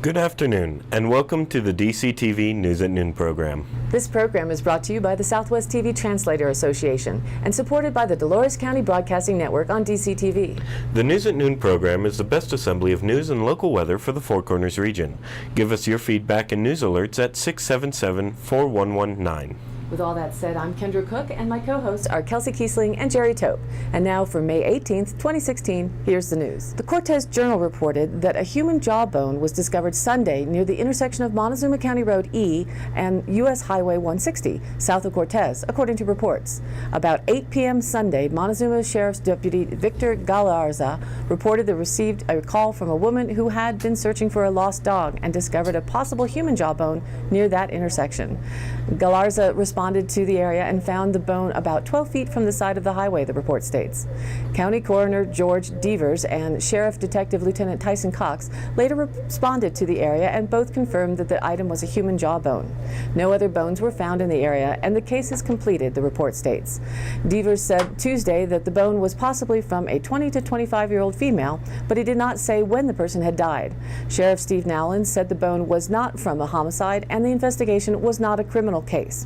Good afternoon, and welcome to the DCTV News at Noon program. This program is brought to you by the Southwest TV Translator Association and supported by the Dolores County Broadcasting Network on DCTV. The News at Noon program is the best assembly of news and local weather for the Four Corners region. Give us your feedback and news alerts at 677-4119. With all that said, I'm Kendra Cook, and my co-hosts are Kelsey Kiesling and Jerry Tope. And now for May 18th, 2016, here's the news. The Cortez Journal reported that a human jawbone was discovered Sunday near the intersection of Montezuma County Road E and U.S. Highway 160, south of Cortez, according to reports. About 8 p.m. Sunday, Montezuma Sheriff's Deputy Victor Galarza reported they received a call from a woman who had been searching for a lost dog and discovered a possible human jawbone near that intersection. Galarza responded to the area and found the bone about 12 feet from the side of the highway, the report states. County Coroner George Devers and Sheriff Detective Lieutenant Tyson Cox later responded to the area and both confirmed that the item was a human jawbone. No other bones were found in the area and the case is completed, the report states. Devers said Tuesday that the bone was possibly from a 20 to 25-year-old female, but he did not say when the person had died. Sheriff Steve Nowlin said the bone was not from a homicide and the investigation was not a criminal case.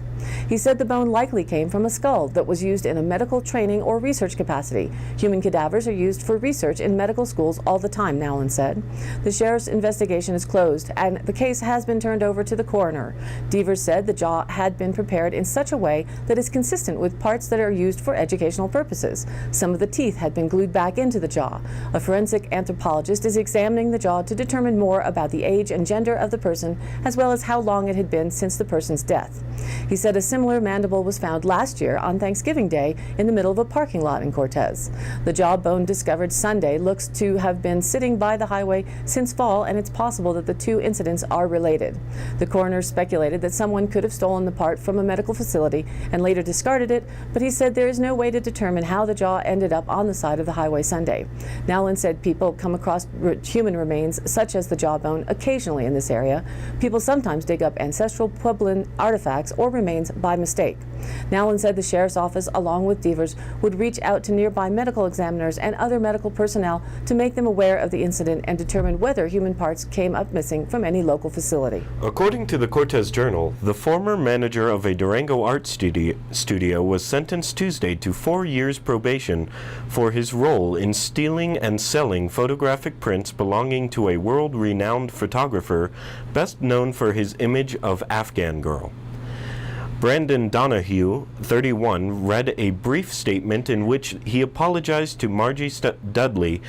He said the bone likely came from a skull that was used in a medical training or research capacity. Human cadavers are used for research in medical schools all the time, Nowlin said. The sheriff's investigation is closed and the case has been turned over to the coroner. Devers said the jaw had been prepared in such a way that is consistent with parts that are used for educational purposes. Some of the teeth had been glued back into the jaw. A forensic anthropologist is examining the jaw to determine more about the age and gender of the person, as well as how long it had been since the person's death. He said a similar mandible was found last year on Thanksgiving Day in the middle of a parking lot in Cortez. The jawbone discovered Sunday looks to have been sitting by the highway since fall, and it's possible that the two incidents are related. The coroner speculated that someone could have stolen the part from a medical facility and later discarded it, but he said there is no way to determine how the jaw ended up on the side of the highway Sunday. Nowlin said people come across human remains such as the jawbone occasionally in this area. People sometimes dig up ancestral Puebloan artifacts or remains by mistake. Nowlin said the sheriff's office, along with Devers, would reach out to nearby medical examiners and other medical personnel to make them aware of the incident and determine whether human parts came up missing from any local facility. According to the Cortez Journal, the former manager of a Durango art studio was sentenced Tuesday to 4 years probation for his role in stealing and selling photographic prints belonging to a world-renowned photographer best known for his image of Afghan Girl. Brandon Donahue, 31, read a brief statement in which he apologized to Margie Dudley,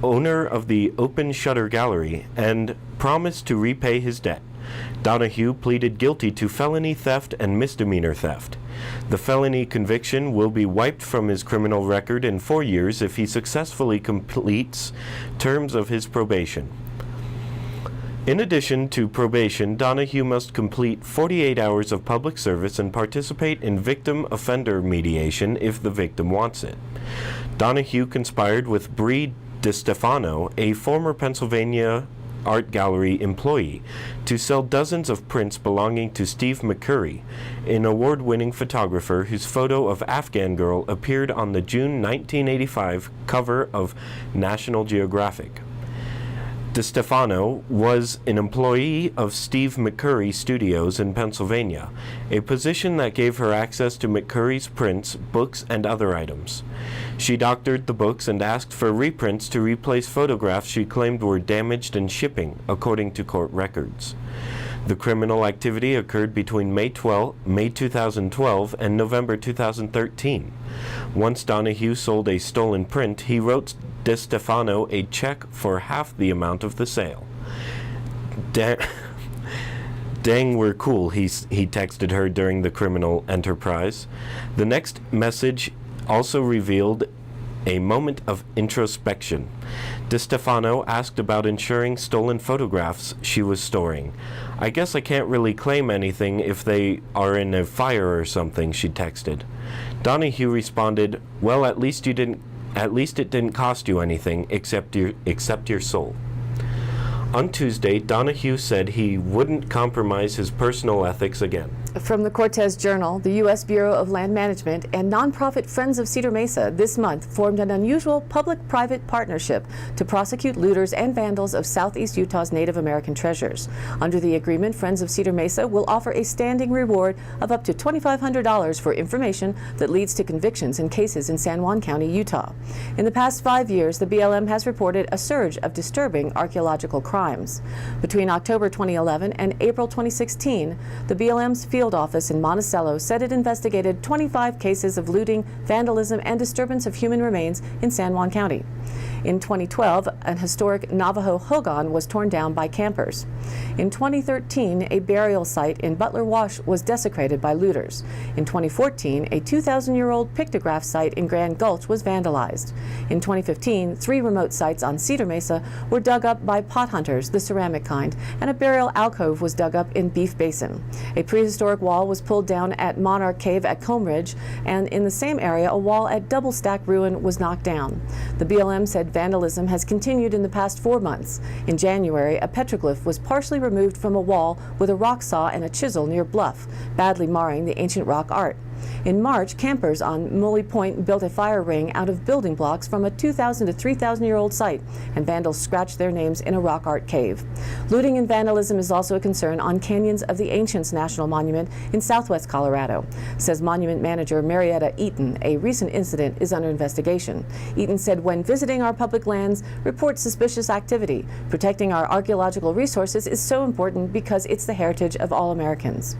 owner of the Open Shutter Gallery, and promised to repay his debt. Donahue pleaded guilty to felony theft and misdemeanor theft. The felony conviction will be wiped from his criminal record in 4 years if he successfully completes terms of his probation. In addition to probation, Donahue must complete 48 hours of public service and participate in victim offender mediation if the victim wants it. Donahue conspired with Bree DiStefano, a former Pennsylvania Art Gallery employee, to sell dozens of prints belonging to Steve McCurry, an award-winning photographer whose photo of Afghan Girl appeared on the June 1985 cover of National Geographic. DiStefano was an employee of Steve McCurry Studios in Pennsylvania, a position that gave her access to McCurry's prints, books, and other items. She doctored the books and asked for reprints to replace photographs she claimed were damaged in shipping, according to court records. The criminal activity occurred between May 2012 and November 2013. Once Donahue sold a stolen print, he wrote DiStefano a check for half the amount of the sale. Dang, we're cool, he texted her during the criminal enterprise. The next message also revealed a moment of introspection. DiStefano asked about insuring stolen photographs she was storing. I guess I can't really claim anything if they are in a fire or something, she texted. Donahue responded, well, at least it didn't cost you anything except your soul. On Tuesday, Donahue said he wouldn't compromise his personal ethics again. From the Cortez Journal, the U.S. Bureau of Land Management and nonprofit Friends of Cedar Mesa this month formed an unusual public-private partnership to prosecute looters and vandals of southeast Utah's Native American treasures. Under the agreement, Friends of Cedar Mesa will offer a standing reward of up to $2,500 for information that leads to convictions in cases in San Juan County, Utah. In the past 5 years, the BLM has reported a surge of disturbing archaeological crimes. Between October 2011 and April 2016, the BLM's field office in Monticello said it investigated 25 cases of looting, vandalism, and disturbance of human remains in San Juan County. In 2012, an historic Navajo hogan was torn down by campers. In 2013, a burial site in Butler Wash was desecrated by looters. In 2014, a 2,000-year-old pictograph site in Grand Gulch was vandalized. In 2015, 3 remote sites on Cedar Mesa were dug up by pot hunters, the ceramic kind, and a burial alcove was dug up in Beef Basin. A prehistoric wall was pulled down at Monarch Cave at Comb Ridge, and in the same area, a wall at Double Stack Ruin was knocked down. The BLM said vandalism has continued in the past 4 months. In January, a petroglyph was partially removed from a wall with a rock saw and a chisel near Bluff, badly marring the ancient rock art. In March, campers on Mully Point built a fire ring out of building blocks from a 2,000 to 3,000-year-old site, and vandals scratched their names in a rock art cave. Looting and vandalism is also a concern on Canyons of the Ancients National Monument in southwest Colorado, says monument manager Marietta Eaton. A recent incident is under investigation. Eaton said, when visiting our public lands, report suspicious activity. Protecting our archaeological resources is so important because it's the heritage of all Americans.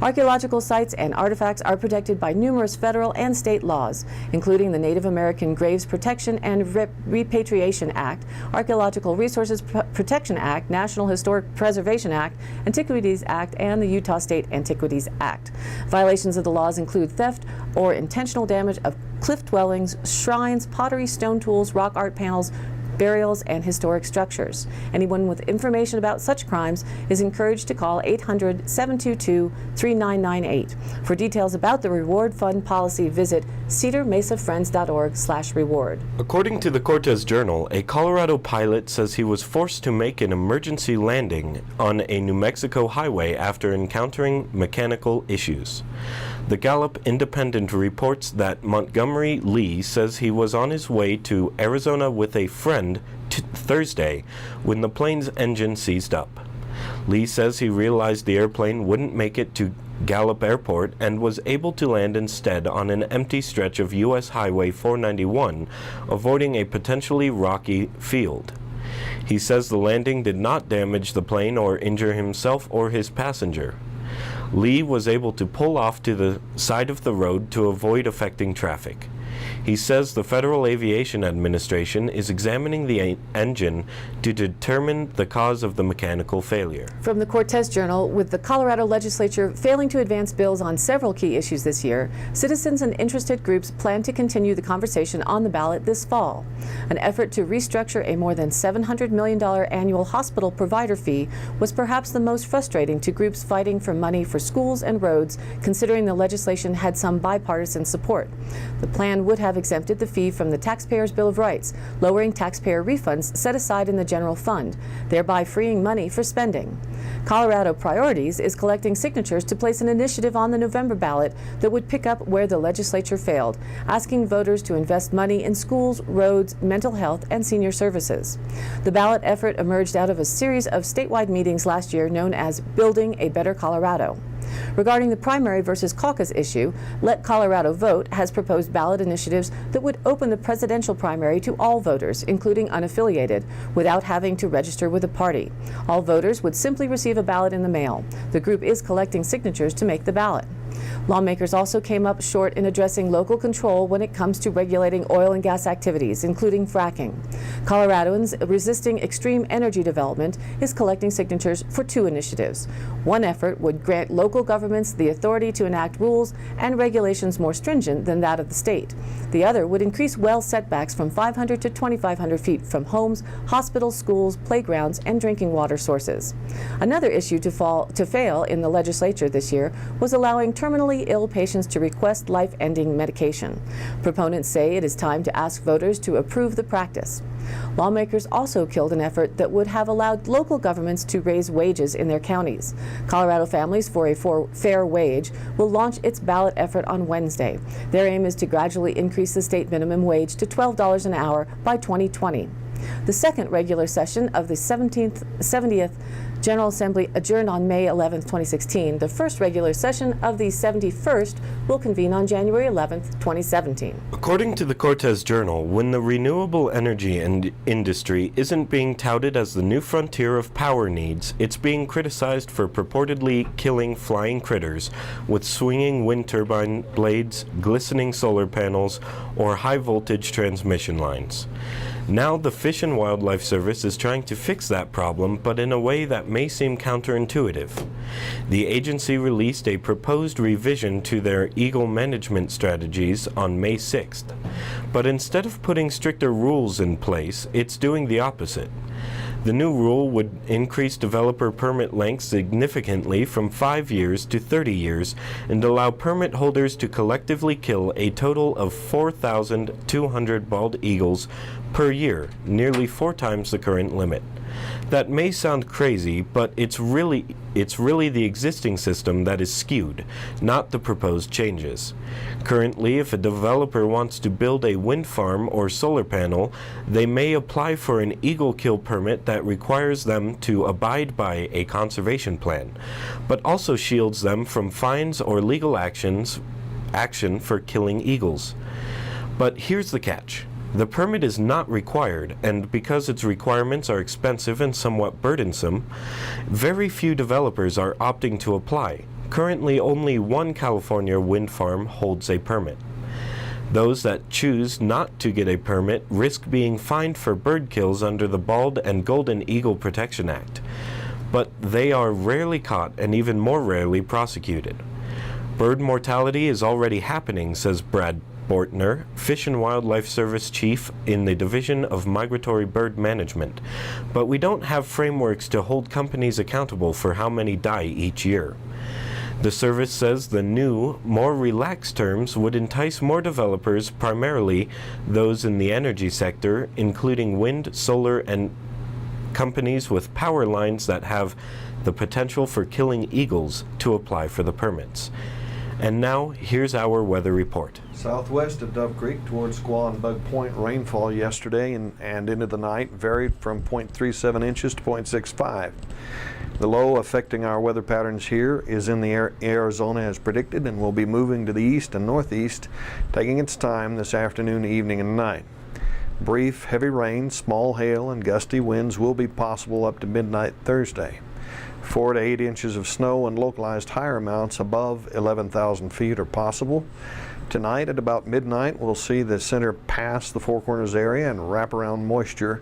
Archaeological sites and artifacts are protected by numerous federal and state laws, including the Native American Graves Protection and Repatriation Act, Archaeological Resources Protection Act, National Historic Preservation Act, Antiquities Act, and the Utah State Antiquities Act. Violations of the laws include theft or intentional damage of cliff dwellings, shrines, pottery, stone tools, rock art panels, burials, and historic structures. Anyone with information about such crimes is encouraged to call 800-722-3998. For details about the reward fund policy, visit cedarmesafriends.org/reward. According to the Cortez Journal, a Colorado pilot says he was forced to make an emergency landing on a New Mexico highway after encountering mechanical issues. The Gallup Independent reports that Montgomery Lee says he was on his way to Arizona with a friend Thursday when the plane's engine seized up. Lee says he realized the airplane wouldn't make it to Gallup Airport and was able to land instead on an empty stretch of U.S. Highway 491, avoiding a potentially rocky field. He says the landing did not damage the plane or injure himself or his passenger. Lee was able to pull off to the side of the road to avoid affecting traffic. He says the Federal Aviation Administration is examining the engine to determine the cause of the mechanical failure. From the Cortez Journal, with the Colorado legislature failing to advance bills on several key issues this year, citizens and interested groups plan to continue the conversation on the ballot this fall. An effort to restructure a more than $700 million annual hospital provider fee was perhaps the most frustrating to groups fighting for money for schools and roads, considering the legislation had some bipartisan support. The plan would have exempted the fee from the Taxpayers' Bill of Rights, lowering taxpayer refunds set aside in the general fund, thereby freeing money for spending. Colorado Priorities is collecting signatures to place an initiative on the November ballot that would pick up where the legislature failed, asking voters to invest money in schools, roads, mental health, and senior services. The ballot effort emerged out of a series of statewide meetings last year known as Building a Better Colorado. Regarding the primary versus caucus issue, Let Colorado Vote has proposed ballot initiatives that would open the presidential primary to all voters, including unaffiliated, without having to register with a party. All voters would simply receive a ballot in the mail. The group is collecting signatures to make the ballot. Lawmakers also came up short in addressing local control when it comes to regulating oil and gas activities, including fracking. Coloradoans resisting extreme energy development is collecting signatures for 2 initiatives. One effort would grant local governments the authority to enact rules and regulations more stringent than that of the state. The other would increase well setbacks from 500 to 2,500 feet from homes, hospitals, schools, playgrounds, and drinking water sources. Another issue to fail in the legislature this year was allowing term terminally ill patients to request life-ending medication. Proponents say it is time to ask voters to approve the practice. Lawmakers also killed an effort that would have allowed local governments to raise wages in their counties. Colorado Families for a Fair Wage will launch its ballot effort on Wednesday. Their aim is to gradually increase the state minimum wage to $12 an hour by 2020. The second regular session of the 70th General Assembly adjourned on May 11, 2016. The first regular session of the 71st will convene on January 11, 2017. According to the Cortez Journal, when the renewable energy industry isn't being touted as the new frontier of power needs, it's being criticized for purportedly killing flying critters with swinging wind turbine blades, glistening solar panels, or high-voltage transmission lines. Now the Fish and Wildlife Service is trying to fix that problem, but in a way that may seem counterintuitive. The agency released a proposed revision to their eagle management strategies on May 6th. But instead of putting stricter rules in place, it's doing the opposite. The new rule would increase developer permit lengths significantly from 5 years to 30 years and allow permit holders to collectively kill a total of 4,200 bald eagles per year, nearly 4 times the current limit. That may sound crazy, but it's really the existing system that is skewed, not the proposed changes. Currently, if a developer wants to build a wind farm or solar panel, they may apply for an eagle kill permit that requires them to abide by a conservation plan, but also shields them from fines or legal action for killing eagles. But here's the catch. The permit is not required, and because its requirements are expensive and somewhat burdensome, very few developers are opting to apply. Currently, only one California wind farm holds a permit. Those that choose not to get a permit risk being fined for bird kills under the Bald and Golden Eagle Protection Act, but they are rarely caught and even more rarely prosecuted. Bird mortality is already happening, says Brad Bortner, Fish and Wildlife Service Chief in the Division of Migratory Bird Management, but we don't have frameworks to hold companies accountable for how many die each year. The service says the new, more relaxed terms would entice more developers, primarily those in the energy sector, including wind, solar, and companies with power lines that have the potential for killing eagles, to apply for the permits. And now, here's our weather report. Southwest of Dove Creek towards Squaw and Bug Point, rainfall yesterday and into the night varied from 0.37 inches to 0.65. The low affecting our weather patterns here is in the Arizona as predicted and will be moving to the east and northeast, taking its time this afternoon, evening, and night. Brief, heavy rain, small hail, and gusty winds will be possible up to midnight Thursday. 4 to 8 inches of snow and localized higher amounts above 11,000 feet are possible. Tonight at about midnight, we'll see the center pass the Four Corners area and wrap around moisture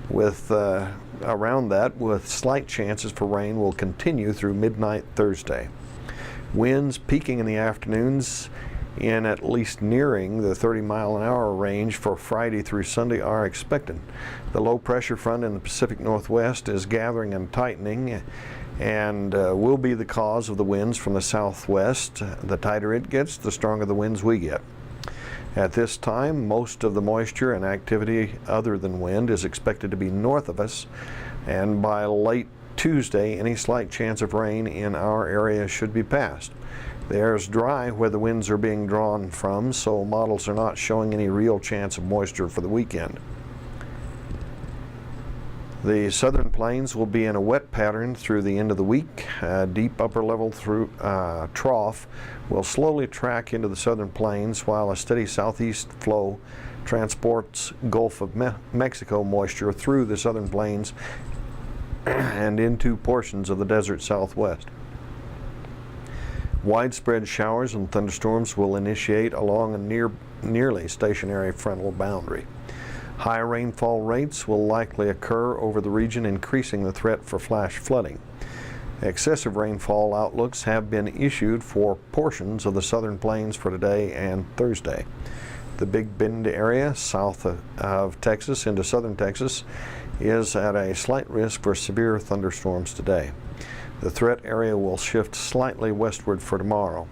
with around that, with slight chances for rain will continue through midnight Thursday. Winds peaking in the afternoons in at least nearing the 30-mile-an-hour range for Friday through Sunday are expected. The low pressure front in the Pacific Northwest is gathering and tightening and will be the cause of the winds from the southwest. The tighter it gets, the stronger the winds we get. At this time, most of the moisture and activity other than wind is expected to be north of us, and by late Tuesday, any slight chance of rain in our area should be past. The air is dry where the winds are being drawn from, so models are not showing any real chance of moisture for the weekend. The southern plains will be in a wet pattern through the end of the week. Deep upper level through trough will slowly track into the southern plains, while a steady southeast flow transports Gulf of Mexico moisture through the southern plains and into portions of the desert southwest. Widespread showers and thunderstorms will initiate along a nearly stationary frontal boundary. High rainfall rates will likely occur over the region, increasing the threat for flash flooding. Excessive rainfall outlooks have been issued for portions of the southern plains for today and Thursday. The Big Bend area south of Texas into southern Texas is at a slight risk for severe thunderstorms today. The threat area will shift slightly westward for tomorrow.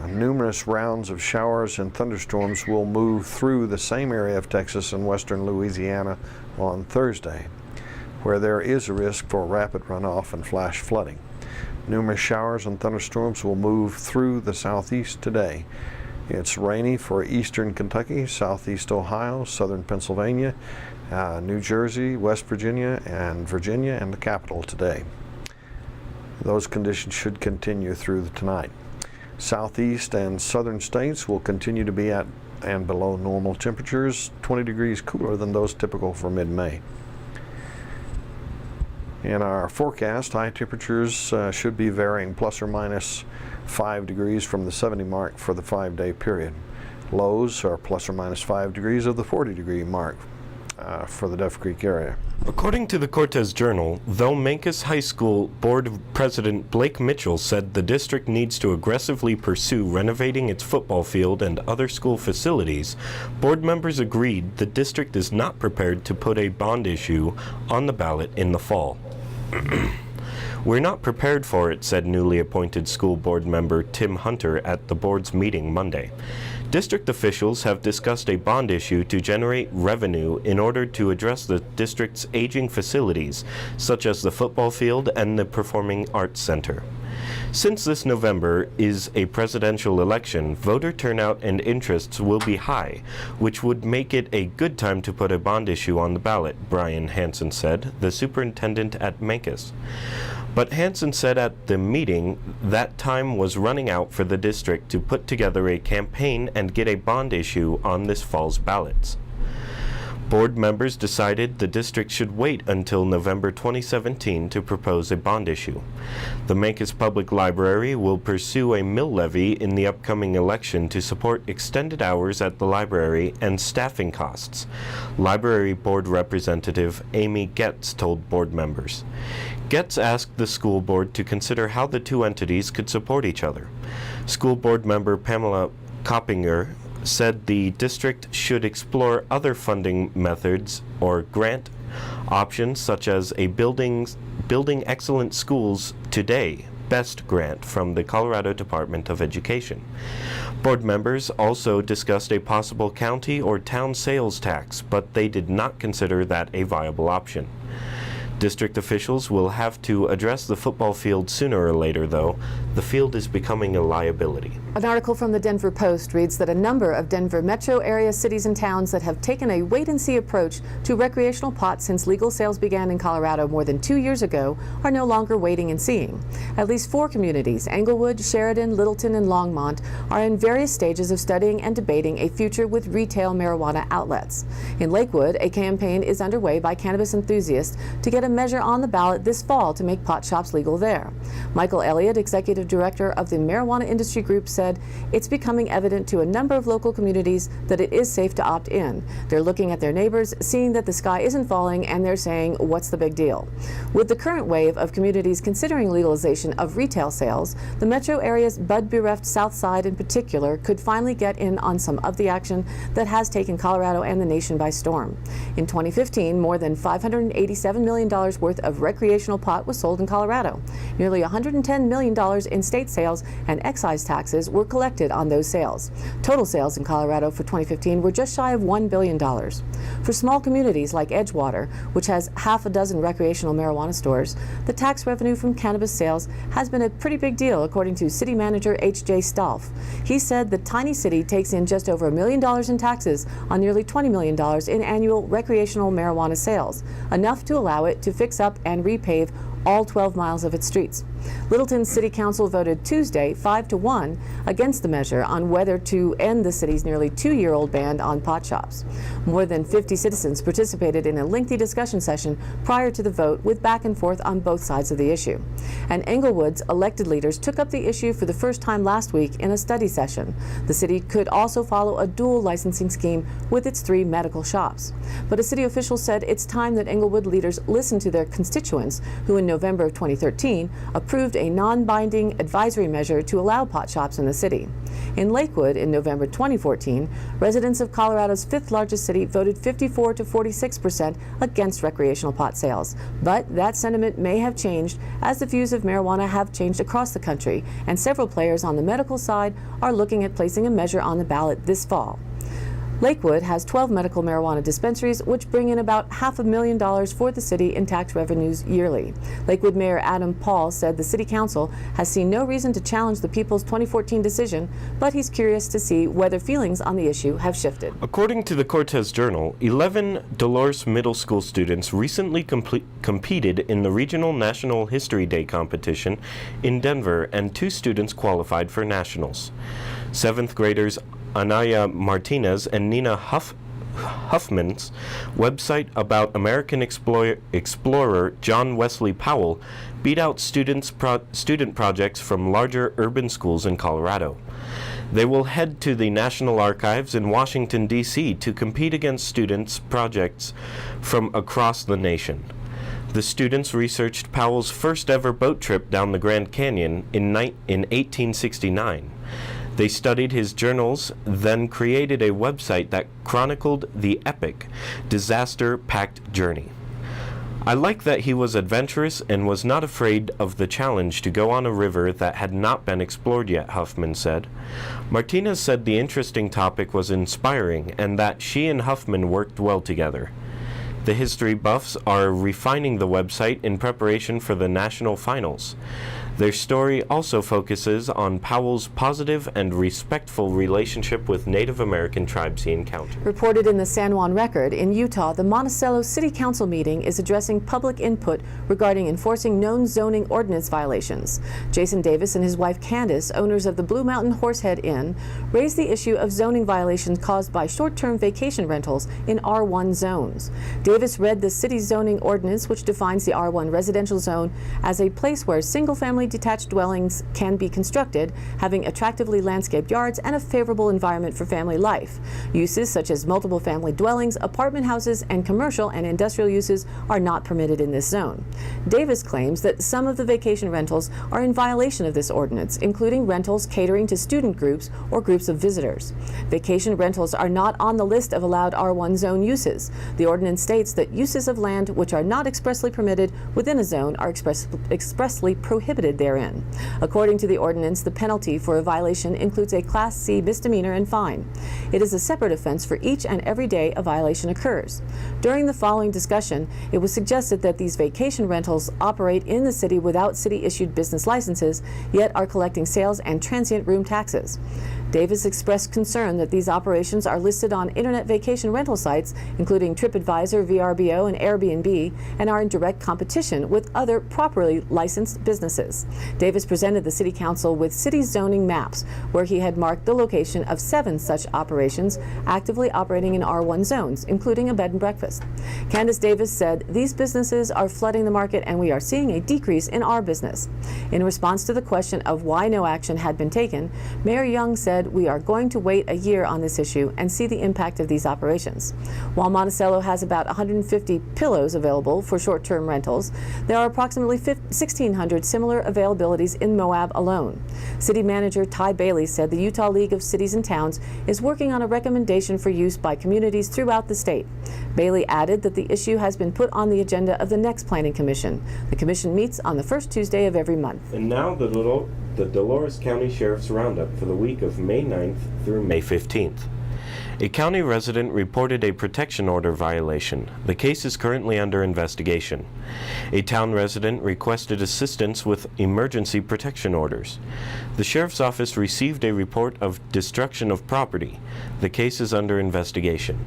Numerous rounds of showers and thunderstorms will move through the same area of Texas and western Louisiana on Thursday, where there is a risk for rapid runoff and flash flooding. Numerous showers and thunderstorms will move through the southeast today. It's rainy for eastern Kentucky, southeast Ohio, southern Pennsylvania, New Jersey, West Virginia, and the capital today. Those conditions should continue through tonight. Southeast and southern states will continue to be at and below normal temperatures, 20 degrees cooler than those typical for mid-May. In our forecast, high temperatures should be varying plus or minus 5 degrees from the 70 mark for the 5-day period. Lows are plus or minus 5 degrees of the 40-degree mark for the Duff Creek area. According to the Cortez Journal, though Mancos High School Board President Blake Mitchell said the district needs to aggressively pursue renovating its football field and other school facilities, board members agreed the district is not prepared to put a bond issue on the ballot in the fall. We're not prepared for it, said newly appointed school board member Tim Hunter at the board's meeting Monday. District officials have discussed a bond issue to generate revenue in order to address the district's aging facilities, such as the football field and the Performing Arts Center. Since this November is a presidential election, voter turnout and interests will be high, which would make it a good time to put a bond issue on the ballot, Brian Hansen said, the superintendent at Mancos. But Hansen said at the meeting that time was running out for the district to put together a campaign and get a bond issue on this fall's ballots. Board members decided the district should wait until November 2017 to propose a bond issue. The Mancos Public Library will pursue a mill levy in the upcoming election to support extended hours at the library and staffing costs, Library Board Representative Amy Getz told board members. Getz asked the school board to consider how the two entities could support each other. School board member Pamela Coppinger said the district should explore other funding methods or grant options such as a Building Excellent Schools Today BEST grant from the Colorado Department of Education. Board members also discussed a possible county or town sales tax, but they did not consider that a viable option. District officials will have to address the football field sooner or later, though. The field is becoming a liability. An article from the Denver Post reads that a number of Denver metro area cities and towns that have taken a wait-and-see approach to recreational pot since legal sales began in Colorado more than 2 years ago are no longer waiting and seeing. At least 4 communities, Englewood, Sheridan, Littleton, and Longmont, are in various stages of studying and debating a future with retail marijuana outlets. In Lakewood, a campaign is underway by cannabis enthusiasts to get a measure on the ballot this fall to make pot shops legal there. Michael Elliott, executive director of the marijuana industry group, said it's becoming evident to a number of local communities that it is safe to opt in. They're looking at their neighbors, seeing that the sky isn't falling, and they're saying, what's the big deal? With the current wave of communities considering legalization of retail sales, the metro area's bud-bereft South Side in particular could finally get in on some of the action that has taken Colorado and the nation by storm. In 2015, more than $587 million worth of recreational pot was sold in Colorado. Nearly $110 million in state sales and excise taxes were collected on those sales. Total sales in Colorado for 2015 were just shy of $1 billion. For small communities like Edgewater, which has half a dozen recreational marijuana stores, the tax revenue from cannabis sales has been a pretty big deal, according to city manager H.J. Stolf. He said the tiny city takes in just over $1 million in taxes on nearly $20 million in annual recreational marijuana sales, enough to allow it to fix up and repave all 12 miles of its streets. Littleton's City Council voted Tuesday 5-1 against the measure on whether to end the city's nearly 2-year-old ban on pot shops. More than 50 citizens participated in a lengthy discussion session prior to the vote, with back and forth on both sides of the issue. And Englewood's elected leaders took up the issue for the first time last week in a study session. The city could also follow a dual licensing scheme with its 3 medical shops. But a city official said it's time that Englewood leaders listen to their constituents, who in November of 2013 approved approved a non-binding advisory measure to allow pot shops in the city. In Lakewood, in November 2014, residents of Colorado's fifth largest city voted 54 to 46% against recreational pot sales. But that sentiment may have changed as the views of marijuana have changed across the country, and several players on the medical side are looking at placing a measure on the ballot this fall. Lakewood has 12 medical marijuana dispensaries, which bring in about $500,000 for the city in tax revenues yearly. Lakewood Mayor Adam Paul said the City Council has seen no reason to challenge the people's 2014 decision, but he's curious to see whether feelings on the issue have shifted. According to the Cortez Journal, 11 Dolores Middle School students recently competed in the Regional National History Day competition in Denver, and 2 students qualified for nationals. 7th graders Anaya Martinez and Nina Huffman's website about American explorer John Wesley Powell beat out student projects from larger urban schools in Colorado. They will head to the National Archives in Washington, D.C. to compete against students' projects from across the nation. The students researched Powell's first ever boat trip down the Grand Canyon in 1869. They studied his journals, then created a website that chronicled the epic, disaster-packed journey. I like that he was adventurous and was not afraid of the challenge to go on a river that had not been explored yet, Huffman said. Martinez said the interesting topic was inspiring and that she and Huffman worked well together. The history buffs are refining the website in preparation for the national finals. Their story also focuses on Powell's positive and respectful relationship with Native American tribes he encountered. Reported in the San Juan Record, in Utah, the Monticello City Council meeting is addressing public input regarding enforcing known zoning ordinance violations. Jason Davis and his wife Candace, owners of the Blue Mountain Horsehead Inn, raised the issue of zoning violations caused by short-term vacation rentals in R1 zones. Davis read the city's zoning ordinance, which defines the R1 residential zone as a place where single-family detached dwellings can be constructed, having attractively landscaped yards and a favorable environment for family life. Uses such as multiple family dwellings, apartment houses, and commercial and industrial uses are not permitted in this zone. Davis claims that some of the vacation rentals are in violation of this ordinance, including rentals catering to student groups or groups of visitors. Vacation rentals are not on the list of allowed R1 zone uses. The ordinance states that uses of land which are not expressly permitted within a zone are expressly prohibited therein. According to the ordinance, the penalty for a violation includes a Class C misdemeanor and fine. It is a separate offense for each and every day a violation occurs. During the following discussion, it was suggested that these vacation rentals operate in the city without city-issued business licenses, yet are collecting sales and transient room taxes. Davis expressed concern that these operations are listed on internet vacation rental sites, including TripAdvisor, VRBO, and Airbnb, and are in direct competition with other properly licensed businesses. Davis presented the City Council with city zoning maps, where he had marked the location of 7 such operations actively operating in R1 zones, including a bed and breakfast. Candace Davis said, "These businesses are flooding the market and we are seeing a decrease in our business." In response to the question of why no action had been taken, Mayor Young said, "We are going to wait a year on this issue and see the impact of these operations." While Monticello has about 150 pillows available for short-term rentals, there are approximately 1,600 similar availabilities in Moab alone. City Manager Ty Bailey said the Utah League of Cities and Towns is working on a recommendation for use by communities throughout the state. Bailey added that the issue has been put on the agenda of the next Planning Commission. The commission meets on the first Tuesday of every month. And now the Dolores County Sheriff's Roundup for the week of May 9th through May 15th. A county resident reported a protection order violation. The case is currently under investigation. A town resident requested assistance with emergency protection orders. The sheriff's office received a report of destruction of property. The case is under investigation.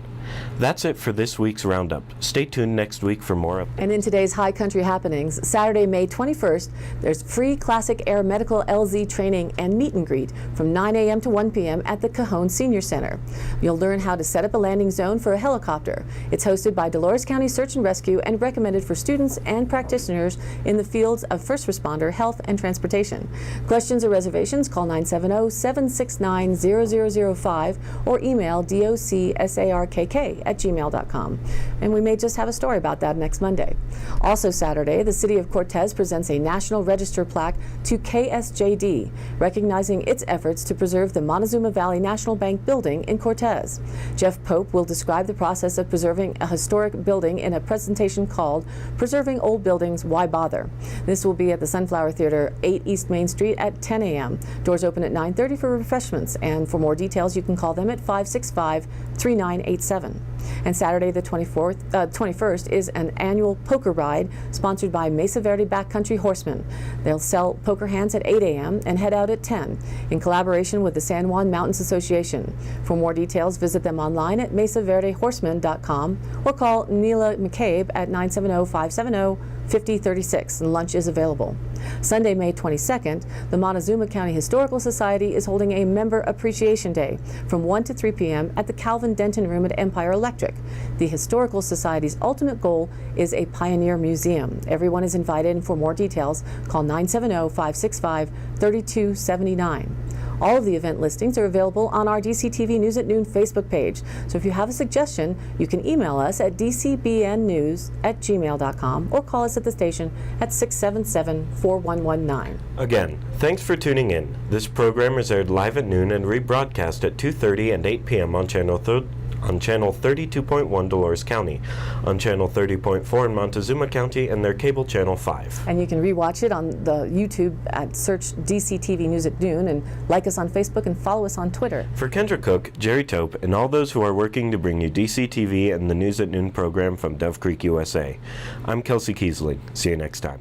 That's it for this week's Roundup. Stay tuned next week for more updates. And in today's High Country happenings, Saturday, May 21st, there's free Classic Air Medical LZ training and meet and greet from 9 a.m. to 1 p.m. at the Cajon Senior Center. You'll learn how to set up a landing zone for a helicopter. It's hosted by Dolores County Search and Rescue and recommended for students and practitioners in the fields of first responder, health, and transportation. Questions or reservations, call 970-769-0005 or email docsarkk nillamckay@gmail.com. And we may just have a story about that next Monday. Also Saturday, the City of Cortez presents a National Register plaque to KSJD, recognizing its efforts to preserve the Montezuma Valley National Bank building in Cortez. Jeff Pope will describe the process of preserving a historic building in a presentation called Preserving Old Buildings, Why Bother? This will be at the Sunflower Theater, 8 East Main Street at 10 a.m. Doors open at 9:30 for refreshments, and for more details you can call them at 565-3987. And Saturday the 21st is an annual poker ride sponsored by Mesa Verde Backcountry Horsemen. They'll sell poker hands at 8 a.m. and head out at 10 in collaboration with the San Juan Mountains Association. For more details, visit them online at mesaverdehorseman.com or call Neela McCabe at 970-570-5036, and lunch is available. Sunday, May 22nd, the Montezuma County Historical Society is holding a Member Appreciation Day from 1 to 3 p.m. at the Calvin Denton Room at Empire Electric. The Historical Society's ultimate goal is a pioneer museum. Everyone is invited, and for more details, call 970-565-3279. All of the event listings are available on our DCTV News at Noon Facebook page. So if you have a suggestion, you can email us at dcbnnews@gmail.com or call us at the station at 677-4119. Again, thanks for tuning in. This program is aired live at noon and rebroadcast at 2:30 and 8 p.m. on Channel 32.1 Dolores County, on Channel 30.4 in Montezuma County, and their cable Channel 5. And you can rewatch it on the YouTube at search DCTV News at Noon, and like us on Facebook and follow us on Twitter. For Kendra Cook, Jerry Tope, and all those who are working to bring you DCTV and the News at Noon program from Dove Creek, USA, I'm Kelsey Kiesling. See you next time.